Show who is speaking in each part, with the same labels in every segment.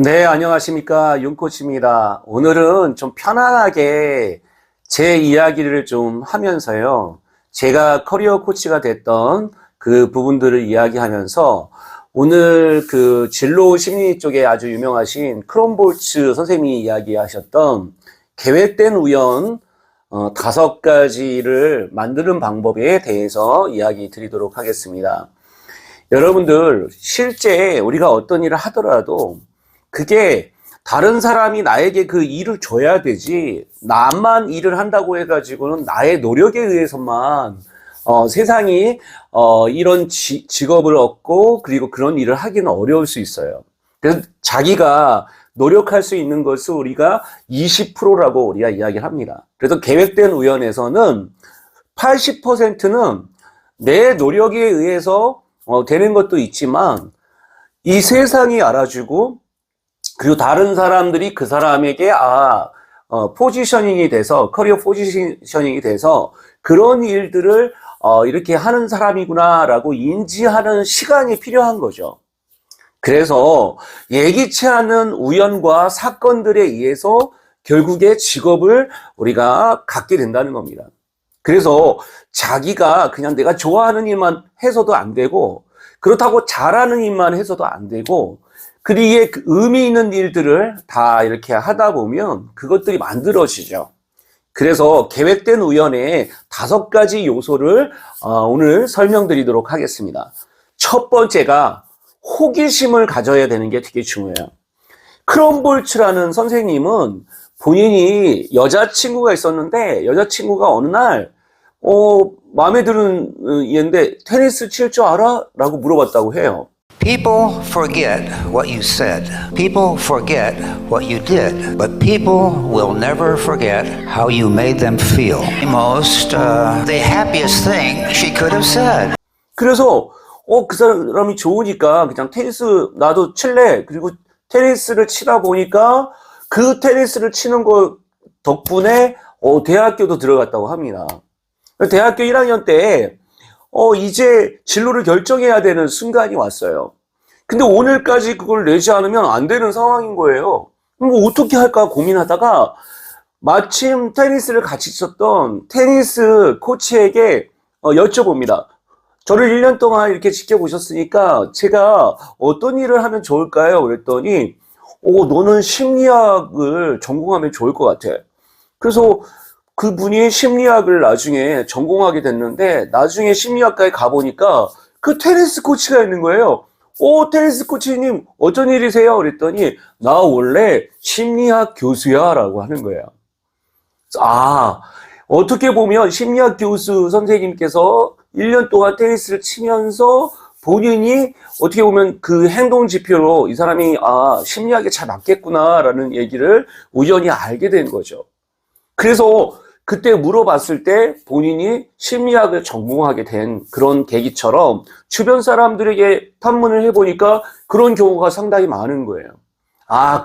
Speaker 1: 네, 안녕하십니까. 윤코치입니다. 오늘은 좀 편안하게 제 이야기를 좀 하면서요. 제가 커리어 코치가 됐던 그 부분들을 이야기하면서 오늘 그 진로 심리 쪽에 아주 유명하신 크롬볼츠 선생님이 이야기하셨던 계획된 우연 5가지를 만드는 방법에 대해서 이야기 드리도록 하겠습니다. 여러분들, 실제 우리가 어떤 일을 하더라도 그게 다른 사람이 나에게 그 일을 줘야 되지, 나만 일을 한다고 해가지고는 나의 노력에 의해서만 세상이 이런 직업을 얻고 그리고 그런 일을 하기는 어려울 수 있어요. 그래서 자기가 노력할 수 있는 것을 우리가 20%라고 우리가 이야기를 합니다. 그래서 계획된 우연에서는 80%는 내 노력에 의해서 되는 것도 있지만 이 세상이 알아주고 그리고 다른 사람들이 그 사람에게 포지셔닝이 돼서 커리어 포지셔닝이 돼서 그런 일들을 이렇게 하는 사람이구나라고 인지하는 시간이 필요한 거죠. 그래서 예기치 않은 우연과 사건들에 의해서 결국에 직업을 우리가 갖게 된다는 겁니다. 그래서 자기가 그냥 내가 좋아하는 일만 해서도 안 되고 그렇다고 잘하는 일만 해서도 안 되고 그리고 그 의미 있는 일들을 다 이렇게 하다 보면 그것들이 만들어지죠. 그래서 계획된 우연의 5가지 요소를 오늘 설명드리도록 하겠습니다. 첫 번째가 호기심을 가져야 되는 게 되게 중요해요. 크롬볼츠라는 선생님은 본인이 여자친구가 있었는데 여자친구가 어느 날 마음에 드는 얘인데 테니스 칠 줄 알아? 라고 물어봤다고 해요.
Speaker 2: People forget what you said. People forget what you did. But people will never forget how you made them feel. The happiest thing she could have said.
Speaker 1: 그래서 그 사람이 좋으니까 그냥 테니스 나도 칠래. 그리고 테니스를 치다 보니까 그 테니스를 치는 거 덕분에 대학교도 들어갔다고 합니다. 대학교 1학년 때 이제 진로를 결정해야 되는 순간이 왔어요. 근데 오늘까지 그걸 내지 않으면 안 되는 상황인 거예요. 그럼 어떻게 할까 고민하다가 마침 테니스를 같이 쳤던 테니스 코치에게 여쭤봅니다. 저를 1년 동안 이렇게 지켜보셨으니까 제가 어떤 일을 하면 좋을까요? 그랬더니 너는 심리학을 전공하면 좋을 것 같아. 그래서 그분이 심리학을 나중에 전공하게 됐는데 나중에 심리학과에 가보니까 그 테니스 코치가 있는 거예요. 테니스 코치님 어쩐 일이세요? 그랬더니 나 원래 심리학 교수야 라고 하는 거예요. 어떻게 보면 심리학 교수 선생님께서 1년 동안 테니스를 치면서 본인이 어떻게 보면 그 행동 지표로 이 사람이 심리학에 잘 맞겠구나라는 얘기를 우연히 알게 된 거죠. 그래서 그때 물어봤을 때 본인이 심리학을 전공하게 된 그런 계기처럼 주변 사람들에게 탐문을 해보니까 그런 경우가 상당히 많은 거예요.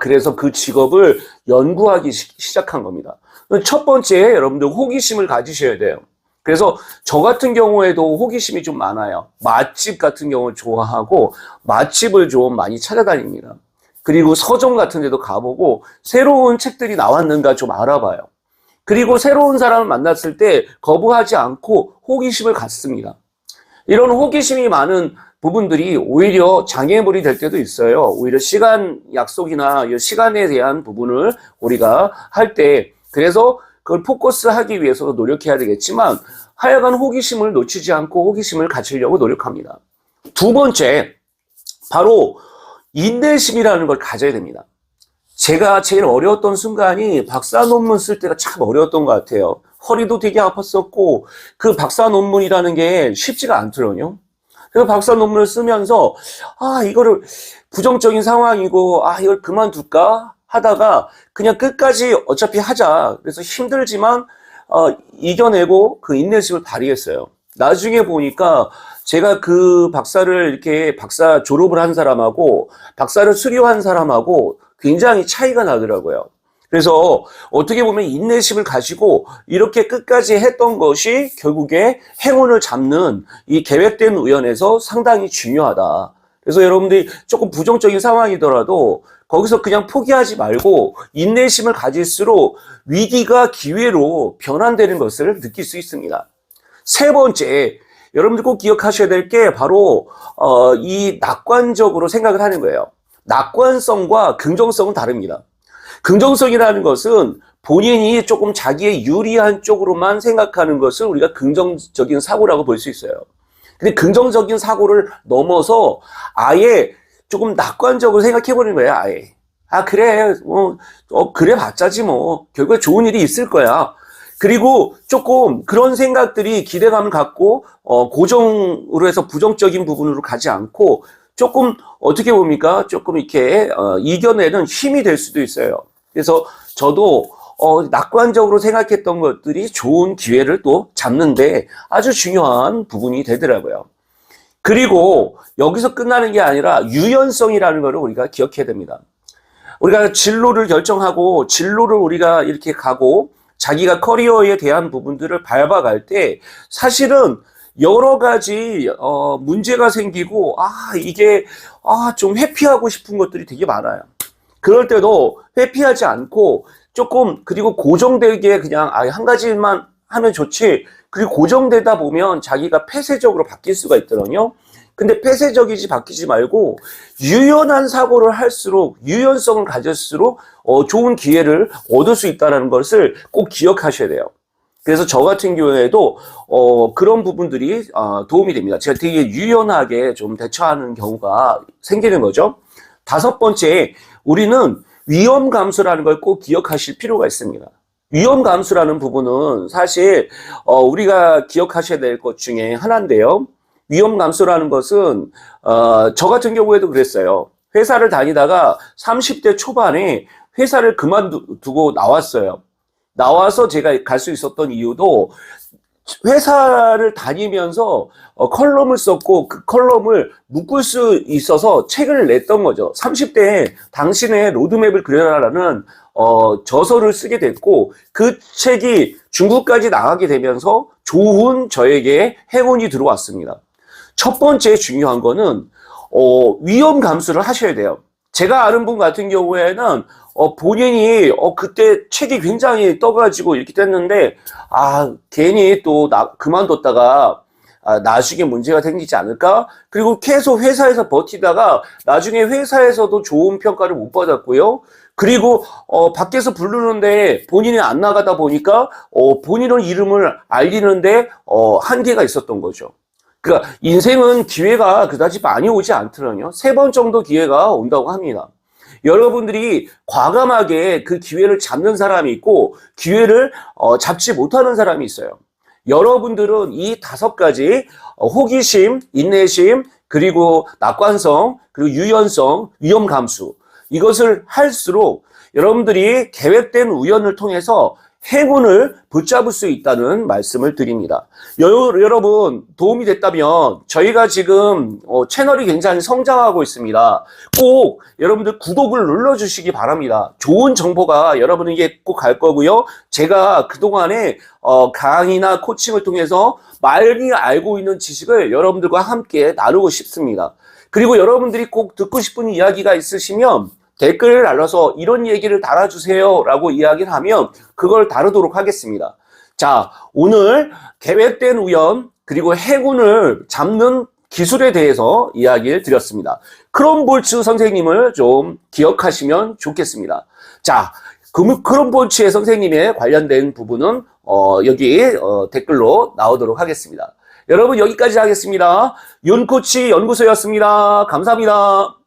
Speaker 1: 그래서 그 직업을 연구하기 시작한 겁니다. 첫 번째, 여러분들 호기심을 가지셔야 돼요. 그래서 저 같은 경우에도 호기심이 좀 많아요. 맛집 같은 경우를 좋아하고 맛집을 좀 많이 찾아다닙니다. 그리고 서점 같은 데도 가보고 새로운 책들이 나왔는가 좀 알아봐요. 그리고 새로운 사람을 만났을 때 거부하지 않고 호기심을 갖습니다. 이런 호기심이 많은 부분들이 오히려 장애물이 될 때도 있어요. 오히려 시간 약속이나 시간에 대한 부분을 우리가 할 때 그래서 그걸 포커스하기 위해서도 노력해야 되겠지만 하여간 호기심을 놓치지 않고 호기심을 갖추려고 노력합니다. 두 번째, 바로 인내심이라는 걸 가져야 됩니다. 제가 제일 어려웠던 순간이 박사 논문 쓸 때가 참 어려웠던 것 같아요. 허리도 되게 아팠었고 그 박사 논문이라는 게 쉽지가 않더라고요. 그래서 박사 논문을 쓰면서 이거를 부정적인 상황이고 이걸 그만둘까 하다가 그냥 끝까지 어차피 하자. 그래서 힘들지만 이겨내고 그 인내심을 발휘했어요. 나중에 보니까 제가 그 박사를 이렇게 박사 졸업을 한 사람하고 박사를 수료한 사람하고 굉장히 차이가 나더라고요. 그래서 어떻게 보면 인내심을 가지고 이렇게 끝까지 했던 것이 결국에 행운을 잡는 이 계획된 우연에서 상당히 중요하다. 그래서 여러분들이 조금 부정적인 상황이더라도 거기서 그냥 포기하지 말고 인내심을 가질수록 위기가 기회로 변환되는 것을 느낄 수 있습니다. 세 번째, 여러분들 꼭 기억하셔야 될 게 바로 이 낙관적으로 생각을 하는 거예요. 낙관성과 긍정성은 다릅니다. 긍정성이라는 것은 본인이 조금 자기의 유리한 쪽으로만 생각하는 것을 우리가 긍정적인 사고라고 볼 수 있어요. 근데 긍정적인 사고를 넘어서 아예 조금 낙관적으로 생각해보는 거예요, 아예. 아, 그래, 그래 봤자지 뭐. 결국에 좋은 일이 있을 거야. 그리고 조금 그런 생각들이 기대감을 갖고, 고정으로 해서 부정적인 부분으로 가지 않고, 조금, 어떻게 봅니까? 조금 이렇게, 이겨내는 힘이 될 수도 있어요. 그래서 저도, 낙관적으로 생각했던 것들이 좋은 기회를 또 잡는데 아주 중요한 부분이 되더라고요. 그리고 여기서 끝나는 게 아니라 유연성이라는 것을 우리가 기억해야 됩니다. 우리가 진로를 결정하고 진로를 우리가 이렇게 가고 자기가 커리어에 대한 부분들을 밟아갈 때 사실은 여러 가지 문제가 생기고 이게 좀 회피하고 싶은 것들이 되게 많아요. 그럴 때도 회피하지 않고 조금 그리고 고정되게 그냥 한 가지만 하면 좋지, 그리고 고정되다 보면 자기가 폐쇄적으로 바뀔 수가 있거든요. 근데 폐쇄적이지 바뀌지 말고 유연한 사고를 할수록, 유연성을 가질수록 좋은 기회를 얻을 수 있다는 것을 꼭 기억하셔야 돼요. 그래서 저 같은 경우에도 그런 부분들이 도움이 됩니다. 제가 되게 유연하게 좀 대처하는 경우가 생기는 거죠. 다섯 번째, 우리는 위험 감수라는 걸 꼭 기억하실 필요가 있습니다. 위험 감수라는 부분은 사실 우리가 기억하셔야 될 것 중에 하나인데요. 위험 감수라는 것은 저 같은 경우에도 그랬어요. 회사를 다니다가 30대 초반에 회사를 그만두고 나왔어요. 나와서 제가 갈 수 있었던 이유도 회사를 다니면서 컬럼을 썼고 그 컬럼을 묶을 수 있어서 책을 냈던 거죠. 30대에 당신의 로드맵을 그려라라는 저서를 쓰게 됐고, 그 책이 중국까지 나가게 되면서 좋은 저에게 행운이 들어왔습니다. 첫 번째 중요한 거는 위험 감수를 하셔야 돼요. 제가 아는 분 같은 경우에는 본인이 그때 책이 굉장히 떠가지고 이렇게 됐는데 괜히 또 그만뒀다가 나중에 문제가 생기지 않을까? 그리고 계속 회사에서 버티다가 나중에 회사에서도 좋은 평가를 못 받았고요. 그리고 밖에서 부르는데 본인이 안 나가다 보니까 본인의 이름을 알리는데 한계가 있었던 거죠. 그러니까 인생은 기회가 그다지 많이 오지 않더라고요. 3번 정도 기회가 온다고 합니다. 여러분들이 과감하게 그 기회를 잡는 사람이 있고 기회를 잡지 못하는 사람이 있어요. 여러분들은 이 5가지 호기심, 인내심, 그리고 낙관성, 그리고 유연성, 위험 감수, 이것을 할수록 여러분들이 계획된 우연을 통해서 행운을 붙잡을 수 있다는 말씀을 드립니다. 여러분 도움이 됐다면 저희가 지금 채널이 굉장히 성장하고 있습니다. 꼭 여러분들 구독을 눌러주시기 바랍니다. 좋은 정보가 여러분에게 꼭 갈 거고요. 제가 그동안에 강의나 코칭을 통해서 많이 알고 있는 지식을 여러분들과 함께 나누고 싶습니다. 그리고 여러분들이 꼭 듣고 싶은 이야기가 있으시면 댓글을 달아서 이런 얘기를 달아주세요 라고 이야기를 하면 그걸 다루도록 하겠습니다. 자, 오늘 계획된 우연 그리고 행운을 잡는 기술에 대해서 이야기를 드렸습니다. 크롬볼츠 선생님을 좀 기억하시면 좋겠습니다. 자, 크롬볼츠의 선생님에 관련된 부분은 여기 댓글로 나오도록 하겠습니다. 여러분 여기까지 하겠습니다. 윤코치 연구소였습니다. 감사합니다.